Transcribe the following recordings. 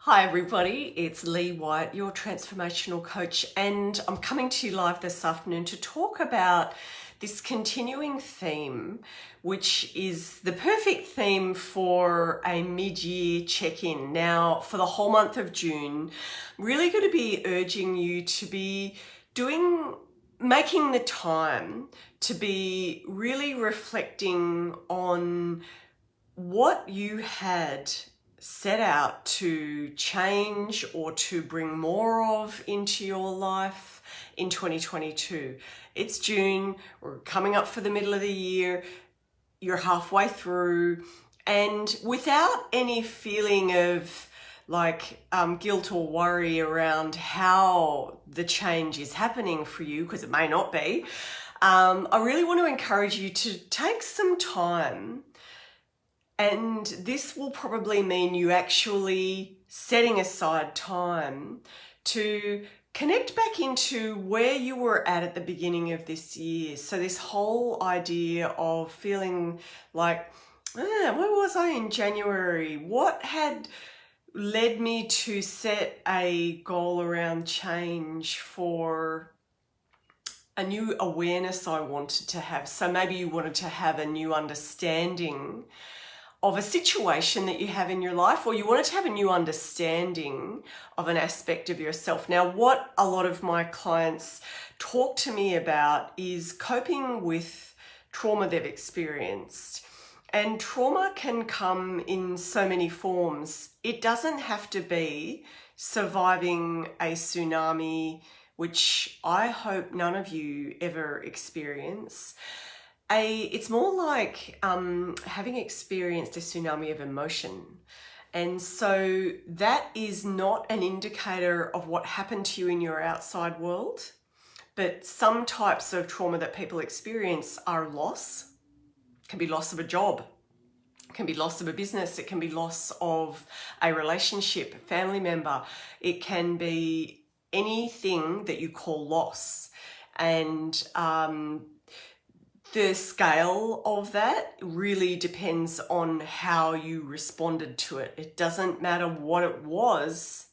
Hi everybody, it's Lee White, your transformational coach, and I'm coming to you live this afternoon to talk about this continuing theme, which is the perfect theme for a mid-year check-in. Now, for the whole month of June, I'm really going to be urging you to be making the time to be really reflecting on what you had set out to change or to bring more of into your life in 2022. It's June, we're coming up for the middle of the year, you're halfway through, and without any feeling of guilt or worry around how the change is happening for you, because it may not be, I really want to encourage you to take some time. And this will probably mean you actually setting aside time to connect back into where you were at the beginning of this year. So this whole idea of feeling like, where was I in January? What had led me to set a goal around change for a new awareness I wanted to have? So maybe you wanted to have a new understanding of a situation that you have in your life, or you wanted to have a new understanding of an aspect of yourself. Now, what a lot of my clients talk to me about is coping with trauma they've experienced. And trauma can come in so many forms. It doesn't have to be surviving a tsunami, which I hope none of you ever experience. It's more like having experienced a tsunami of emotion. And so that is not an indicator of what happened to you in your outside world, but some types of trauma that people experience are loss. It can be loss of a job, it can be loss of a business, it can be loss of a relationship, a family member, it can be anything that you call loss. And the scale of that really depends on how you responded to it. It doesn't matter what it was.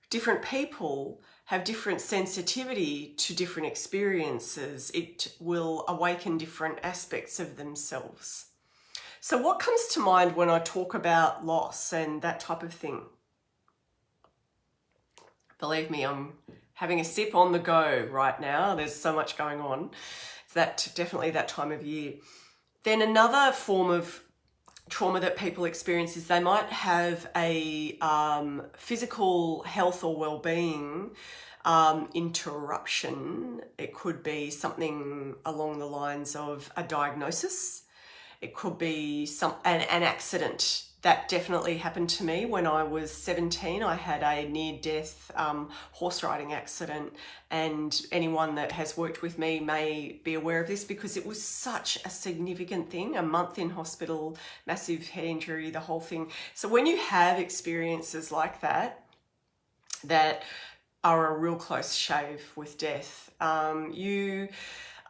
Different people have different sensitivity to different experiences. It will awaken different aspects of themselves. So what comes to mind when I talk about loss and that type of thing? Believe me, I'm having a sip on the go right now. There's so much going on. Definitely that time of year. Then another form of trauma that people experience is they might have a physical health or well-being interruption. It could be something along the lines of a diagnosis. It could be an accident. That definitely happened to me when I was 17. I had a near-death horse riding accident, and anyone that has worked with me may be aware of this because it was such a significant thing. A month in hospital, massive head injury, the whole thing. So when you have experiences like that, that are a real close shave with death,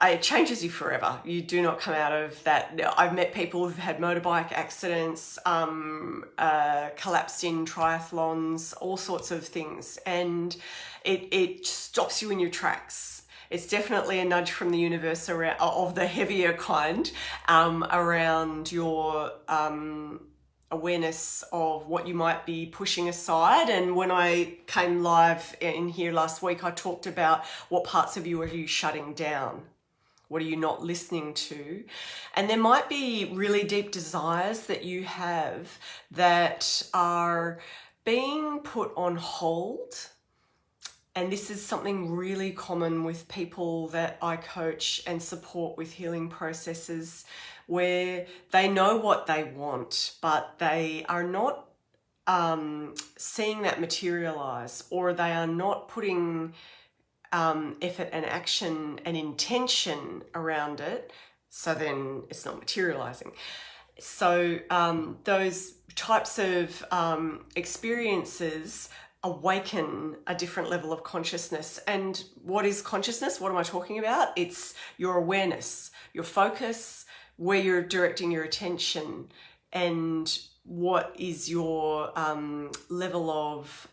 it changes you forever. You do not come out of that. I've met people who've had motorbike accidents, collapsed in triathlons, all sorts of things. And it stops you in your tracks. It's definitely a nudge from the universe of the heavier kind around your awareness of what you might be pushing aside. And when I came live in here last week, I talked about what parts of you are you shutting down. What are you not listening to? And there might be really deep desires that you have that are being put on hold. And this is something really common with people that I coach and support with healing processes, where they know what they want, but they are not seeing that materialize, or they are not putting effort and action and intention around it, so then it's not materializing. So those types of experiences awaken a different level of consciousness. And what is consciousness? What am I talking about? It's your awareness, your focus, where you're directing your attention, and what is your level of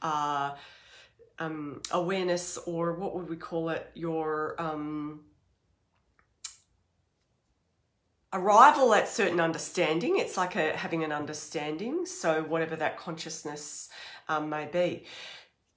awareness, or what would we call it, your arrival at certain understanding. It's like having an understanding, so whatever that consciousness may be.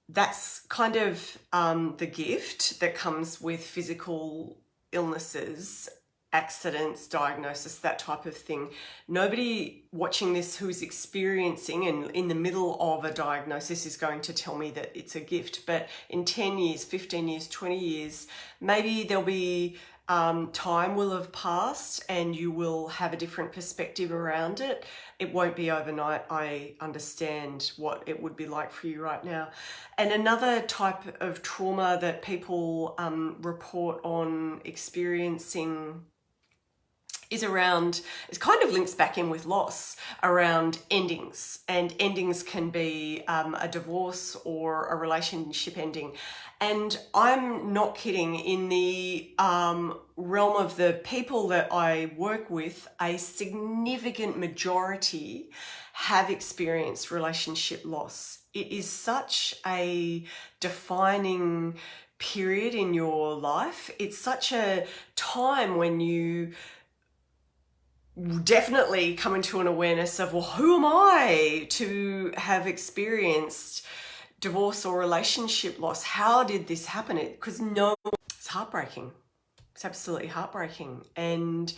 That's kind of the gift that comes with physical illnesses, accidents, diagnosis, that type of thing. Nobody watching this who's experiencing and in the middle of a diagnosis is going to tell me that it's a gift. But in 10 years, 15 years, 20 years, maybe there'll be time will have passed and you will have a different perspective around it. It won't be overnight. I understand what it would be like for you right now. And another type of trauma that people report on experiencing is around, it kind of links back in with loss, around endings. And endings can be a divorce or a relationship ending. And I'm not kidding, in the realm of the people that I work with, a significant majority have experienced relationship loss. It is such a defining period in your life. It's such a time when you definitely come into an awareness of, well, who am I to have experienced divorce or relationship loss? How did this happen? Because it's heartbreaking. It's absolutely heartbreaking. And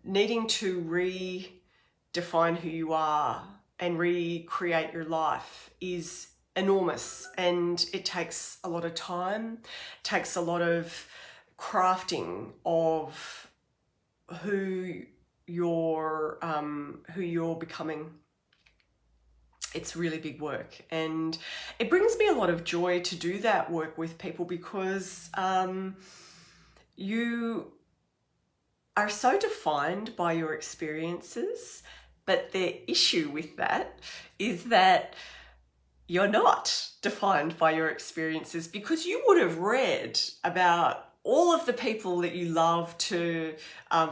needing to redefine who you are and recreate your life is enormous, and it takes a lot of time, takes a lot of crafting of who you're becoming. It's really big work, and it brings me a lot of joy to do that work with people, because you are so defined by your experiences, but the issue with that is that you're not defined by your experiences, because you would have read about all of the people that you love to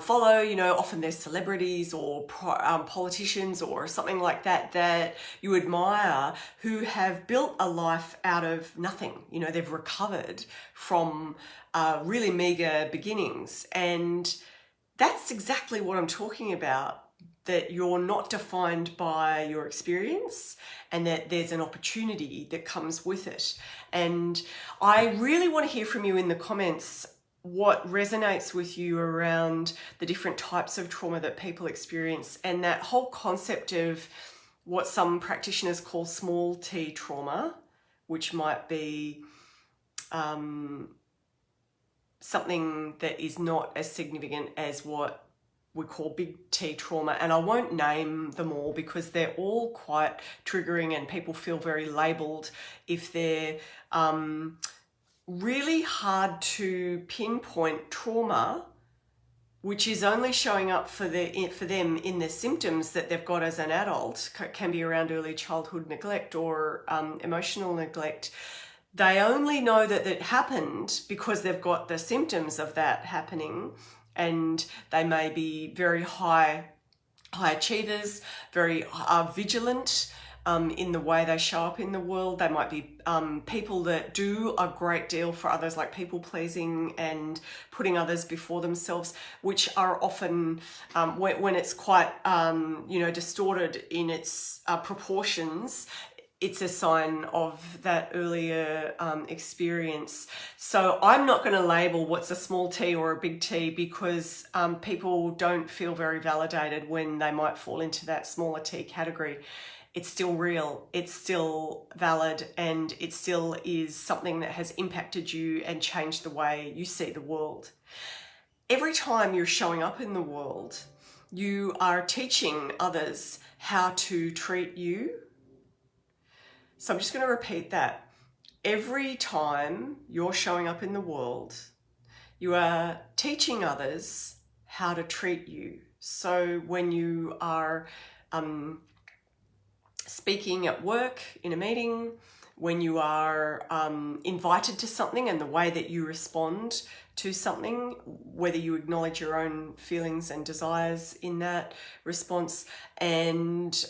follow. You know, often there's celebrities or politicians or something like that that you admire, who have built a life out of nothing. You know, they've recovered from really meager beginnings. And that's exactly what I'm talking about, that you're not defined by your experience, and that there's an opportunity that comes with it. And I really want to hear from you in the comments what resonates with you around the different types of trauma that people experience, and that whole concept of what some practitioners call small t trauma, which might be something that is not as significant as what we call big T trauma. And I won't name them all because they're all quite triggering, and people feel very labelled if they're really hard to pinpoint trauma, which is only showing up for them in the symptoms that they've got as an adult. Can be around early childhood neglect or emotional neglect. They only know that it happened because they've got the symptoms of that happening. And they may be very high achievers, very vigilant in the way they show up in the world. They might be people that do a great deal for others, like people pleasing and putting others before themselves, which are often, when it's quite distorted in its proportions, it's a sign of that earlier experience. So I'm not going to label what's a small t or a big T, because people don't feel very validated when they might fall into that smaller t category. It's still real, it's still valid, and it still is something that has impacted you and changed the way you see the world. Every time you're showing up in the world, you are teaching others how to treat you. So I'm just going to repeat that. Every time you're showing up in the world, you are teaching others how to treat you. So when you are speaking at work, in a meeting, when you are invited to something and the way that you respond to something, whether you acknowledge your own feelings and desires in that response, and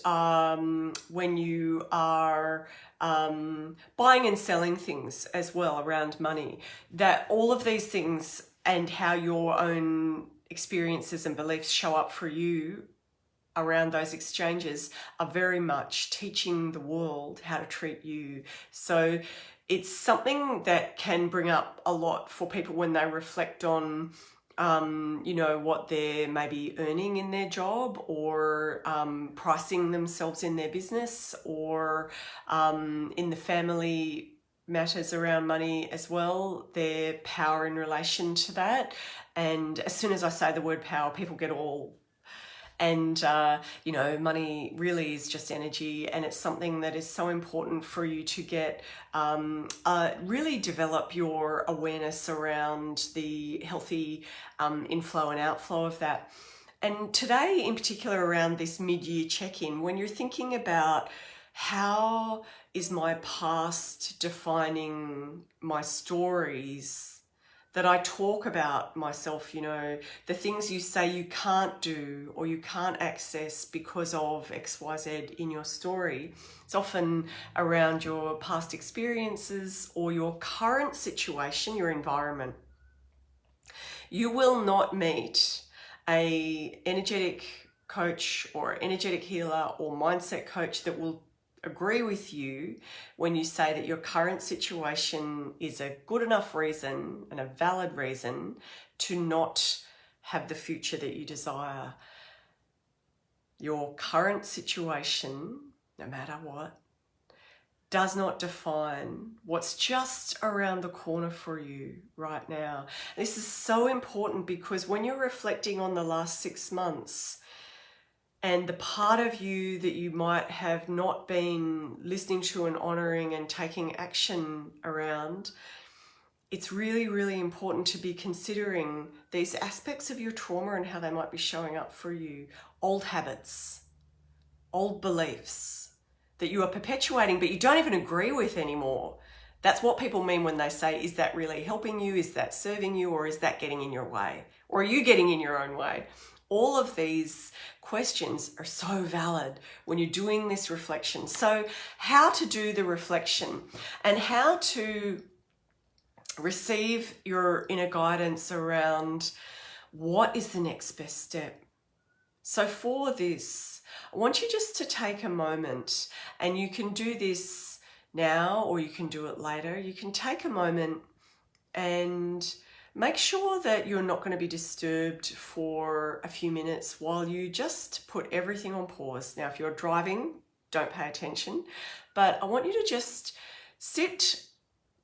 when you are buying and selling things as well around money, that all of these things and how your own experiences and beliefs show up for you around those exchanges are very much teaching the world how to treat you. So it's something that can bring up a lot for people when they reflect on what they're maybe earning in their job, or pricing themselves in their business, or in the family matters around money as well, their power in relation to that. And as soon as I say the word power, people get all... And, money really is just energy, and it's something that is so important for you to get, really develop your awareness around the healthy inflow and outflow of that. And today in particular, around this mid-year check-in, when you're thinking about how is my past defining my stories that I talk about myself, the things you say you can't do or you can't access because of XYZ in your story. It's often around your past experiences or your current situation, your environment. You will not meet a energetic coach or energetic healer or mindset coach that will agree with you when you say that your current situation is a good enough reason and a valid reason to not have the future that you desire. Your current situation, no matter what, does not define what's just around the corner for you right now. This is so important, because when you're reflecting on the last 6 months, and the part of you that you might have not been listening to and honoring and taking action around, it's really, really important to be considering these aspects of your trauma and how they might be showing up for you. Old habits, old beliefs that you are perpetuating but you don't even agree with anymore. That's what people mean when they say, is that really helping you? Is that serving you? Or is that getting in your way? Or are you getting in your own way? All of these questions are so valid when you're doing this reflection. So how to do the reflection and how to receive your inner guidance around what is the next best step. So for this, I want you just to take a moment, and you can do this now or you can do it later. You can take a moment and make sure that you're not going to be disturbed for a few minutes while you just put everything on pause. Now, if you're driving, don't pay attention, but I want you to just sit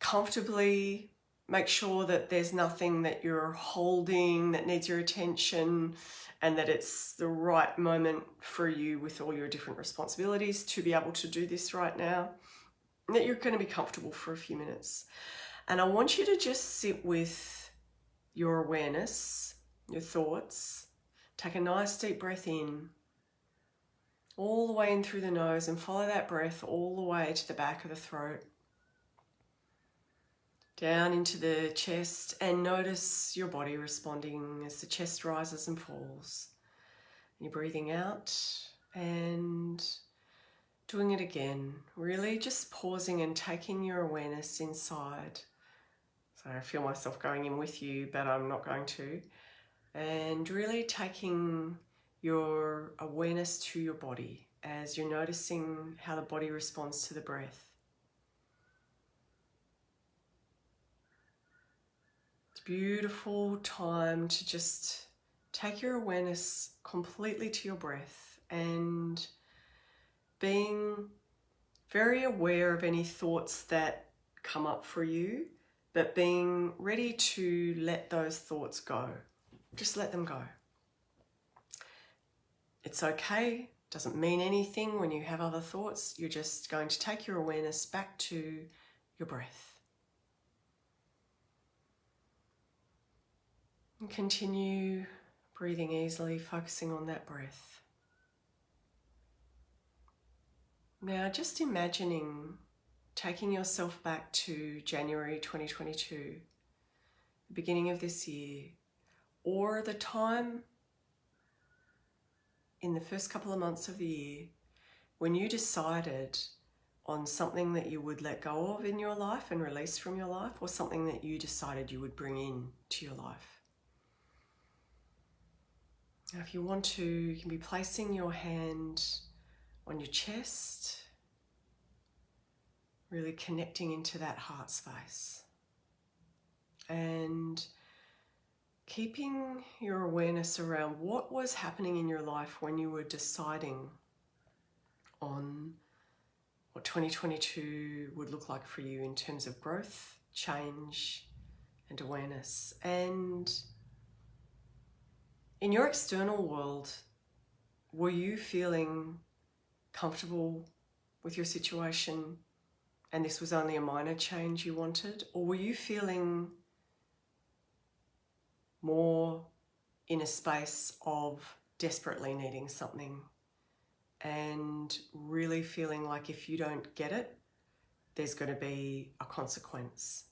comfortably, make sure that there's nothing that you're holding that needs your attention, and that it's the right moment for you with all your different responsibilities to be able to do this right now, and that you're going to be comfortable for a few minutes. And I want you to just sit with your awareness, your thoughts. Take a nice deep breath in, all the way in through the nose, and follow that breath all the way to the back of the throat, down into the chest, and notice your body responding as the chest rises and falls. You're breathing out and doing it again, really just pausing and taking your awareness inside. So I feel myself going in with you, but I'm not going to. And really taking your awareness to your body as you're noticing how the body responds to the breath. It's a beautiful time to just take your awareness completely to your breath, and being very aware of any thoughts that come up for you, but being ready to let those thoughts go. Just let them go. It's okay. Doesn't mean anything when you have other thoughts. You're just going to take your awareness back to your breath. And continue breathing easily, focusing on that breath. Now just imagining taking yourself back to January 2022, the beginning of this year, or the time in the first couple of months of the year when you decided on something that you would let go of in your life and release from your life, or something that you decided you would bring in to your life. Now, if you want to, you can be placing your hand on your chest, really connecting into that heart space, and keeping your awareness around what was happening in your life when you were deciding on what 2022 would look like for you in terms of growth, change, and awareness. And in your external world, were you feeling comfortable with your situation and this was only a minor change you wanted? Or were you feeling more in a space of desperately needing something and really feeling like if you don't get it, there's going to be a consequence?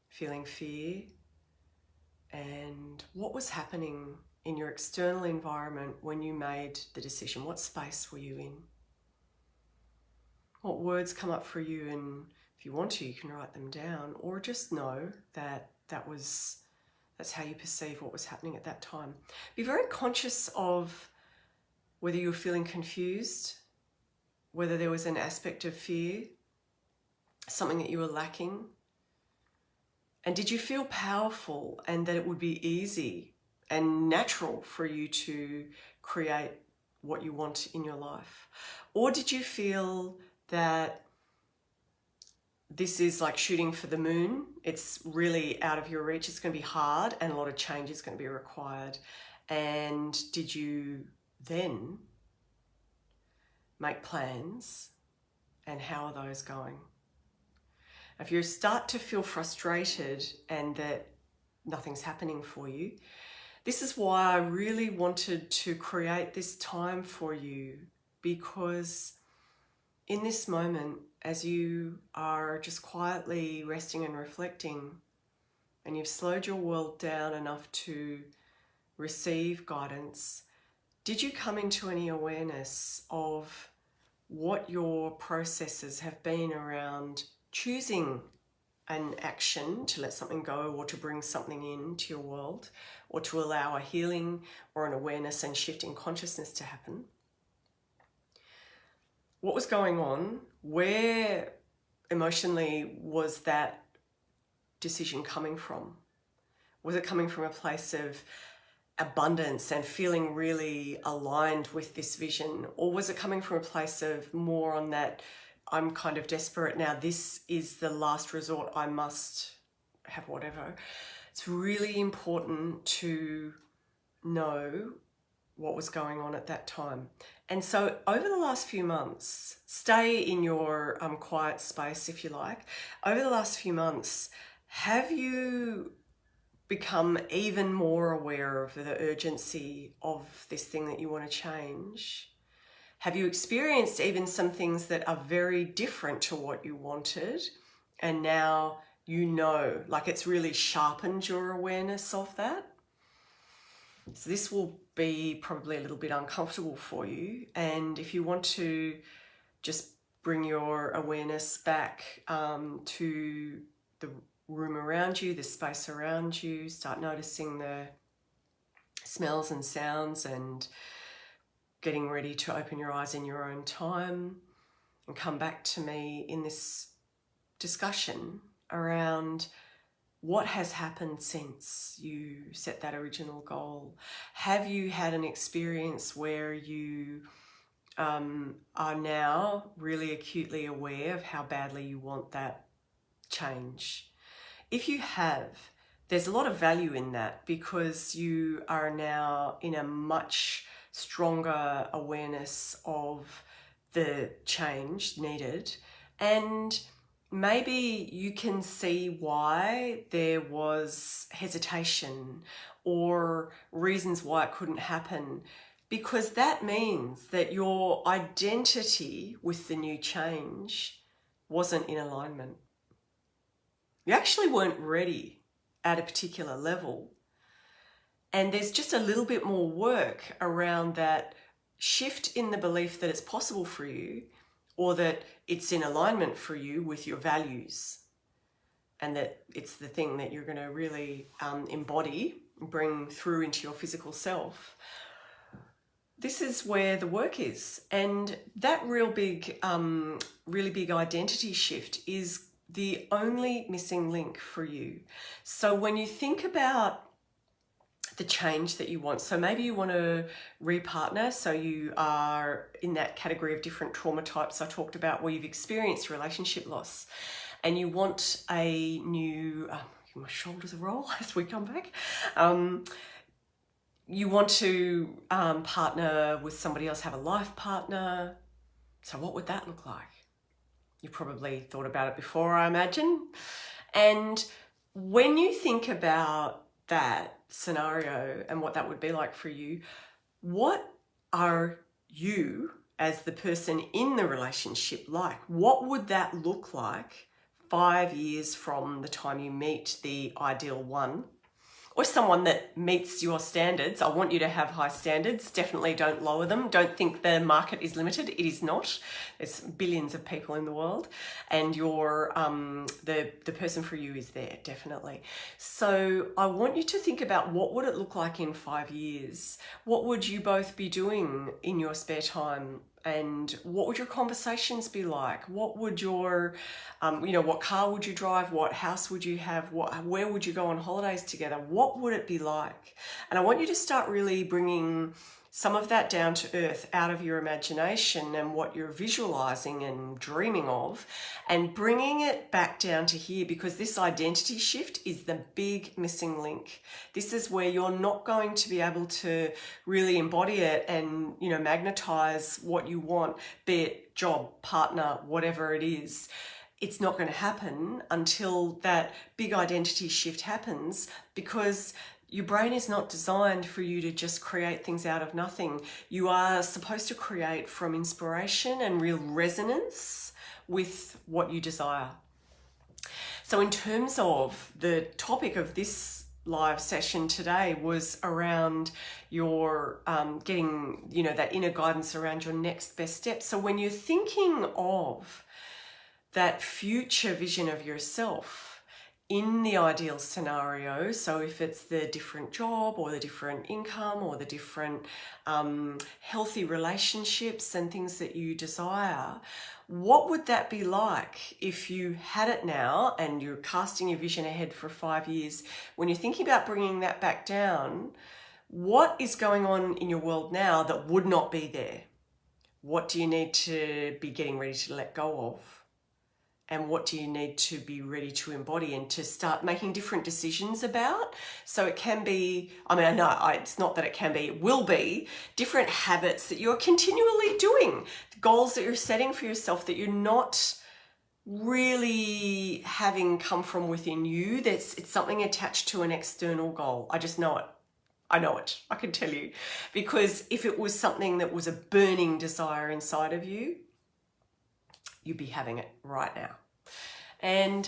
Feeling fear? And what was happening in your external environment when you made the decision? What space were you in? What words come up for you? And if you want to, you can write them down, or just know that that's how you perceive what was happening at that time. Be very conscious of whether you were feeling confused, whether there was an aspect of fear, something that you were lacking. And did you feel powerful and that it would be easy and natural for you to create what you want in your life? Or did you feel that this is like shooting for the moon? It's really out of your reach. It's going to be hard and a lot of change is going to be required. And did you then make plans? And how are those going? If you start to feel frustrated and that nothing's happening for you, this is why I really wanted to create this time for you, because in this moment, as you are just quietly resting and reflecting, and you've slowed your world down enough to receive guidance, did you come into any awareness of what your processes have been around choosing an action to let something go or to bring something into your world, or to allow a healing or an awareness and shift in consciousness to happen? What was going on? Where emotionally was that decision coming from? Was it coming from a place of abundance and feeling really aligned with this vision? Or was it coming from a place of more on that, I'm kind of desperate now, this is the last resort, I must have whatever? It's really important to know what was going on at that time. And so over the last few months, stay in your quiet space if you like. Over the last few months, have you become even more aware of the urgency of this thing that you want to change? Have you experienced even some things that are very different to what you wanted, and now you know, like it's really sharpened your awareness of that? So this will be probably a little bit uncomfortable for you, and if you want to just bring your awareness back to the room around you, the space around you, start noticing the smells and sounds and getting ready to open your eyes in your own time, and come back to me in this discussion around what has happened since you set that original goal. Have you had an experience where you are now really acutely aware of how badly you want that change? If you have, there's a lot of value in that, because you are now in a much stronger awareness of the change needed, and maybe you can see why there was hesitation or reasons why it couldn't happen, because that means that your identity with the new change wasn't in alignment. You actually weren't ready at a particular level. And there's just a little bit more work around that shift in the belief that it's possible for you, or that it's in alignment for you with your values, and that it's the thing that you're going to really embody, bring through into your physical self. This is where the work is. And that really big identity shift is the only missing link for you. So when you think about the change that you want, so maybe you want to repartner, so you are in that category of different trauma types I talked about, where you've experienced relationship loss, and you want a new, give my shoulders a roll as we come back, you want to partner with somebody else, have a life partner. So what would that look like? You probably thought about it before, I imagine. And when you think about that scenario and what that would be like for you, what are you as the person in the relationship like? What would that look like 5 years from the time you meet the ideal one, or someone that meets your standards? I want you to have high standards. Definitely don't lower them. Don't think the market is limited. It is not. There's billions of people in the world, and you're the person for you is there, definitely. So I want you to think about, what would it look like in 5 years? What would you both be doing in your spare time? And what would your conversations be like? What would your, what car would you drive? What house would you have? Where would you go on holidays together? What would it be like? And I want you to start really bringing some of that down to earth, out of your imagination and what you're visualizing and dreaming of, and bringing it back down to here, because this identity shift is the big missing link. This is where you're not going to be able to really embody it and, magnetize what you want, be it job, partner, whatever it is. It's not going to happen until that big identity shift happens, because your brain is not designed for you to just create things out of nothing. You are supposed to create from inspiration and real resonance with what you desire. So in terms of the topic of this live session today was around your getting, that inner guidance around your next best step. So when you're thinking of that future vision of yourself, in the ideal scenario, so if it's the different job or the different income or the different healthy relationships and things that you desire, what would that be like if you had it now and you're casting your vision ahead for 5 years? When you're thinking about bringing that back down, what is going on in your world now that would not be there? What do you need to be getting ready to let go of? And what do you need to be ready to embody and to start making different decisions about? So it can be, it's not that it can be, it will be different habits that you're continually doing, goals that you're setting for yourself that you're not really having come from within you. It's something attached to an external goal. I just know it. I know it. I can tell you. Because if it was something that was a burning desire inside of you, you'd be having it right now. And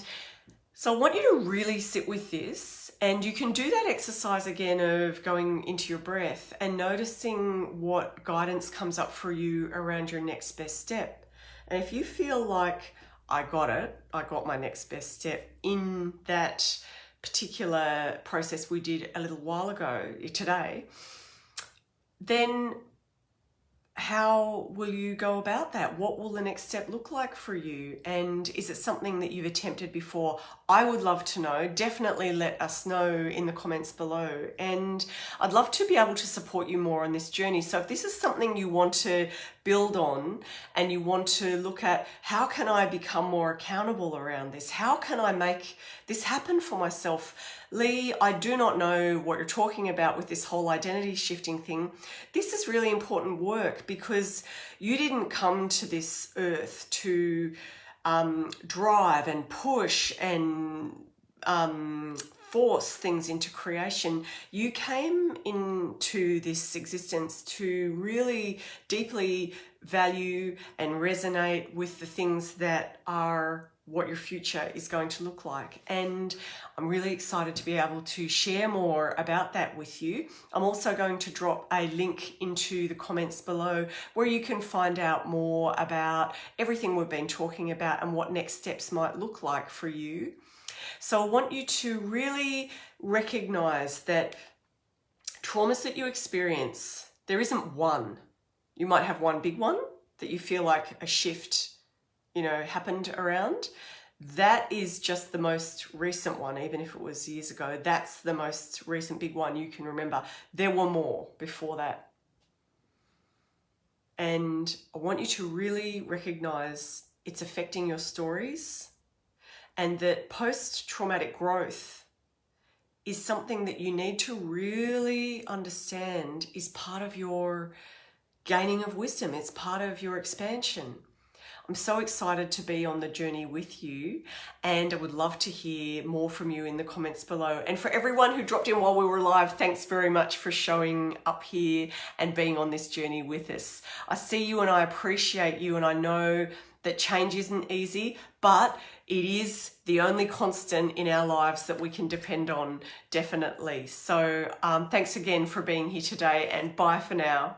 so I want you to really sit with this, and you can do that exercise again of going into your breath and noticing what guidance comes up for you around your next best step. And if you feel like, I got my next best step in that particular process we did a little while ago today, then how will you go about that? What will the next step look like for you? And is it something that you've attempted before? I would love to know. Definitely let us know in the comments below. And I'd love to be able to support you more on this journey. So if this is something you want to build on and you want to look at, how can I become more accountable around this? How can I make this happen for myself? Lee, I do not know what you're talking about with this whole identity shifting thing. This is really important work, because you didn't come to this earth to drive and push and force things into creation. You came into this existence to really deeply value and resonate with the things that are what your future is going to look like. And I'm really excited to be able to share more about that with you. I'm also going to drop a link into the comments below where you can find out more about everything we've been talking about and what next steps might look like for you. So I want you to really recognize that traumas that you experience, there isn't one. You might have one big one that you feel like a shift, happened around. That is just the most recent one, even if it was years ago. That's the most recent big one you can remember. There were more before that. And I want you to really recognize it's affecting your stories, and that post-traumatic growth is something that you need to really understand is part of your gaining of wisdom. It's part of your expansion. I'm so excited to be on the journey with you, and I would love to hear more from you in the comments below. And for everyone who dropped in while we were live, thanks very much for showing up here and being on this journey with us. I see you and I appreciate you, and I know that change isn't easy, but it is the only constant in our lives that we can depend on, definitely. So thanks again for being here today, and bye for now.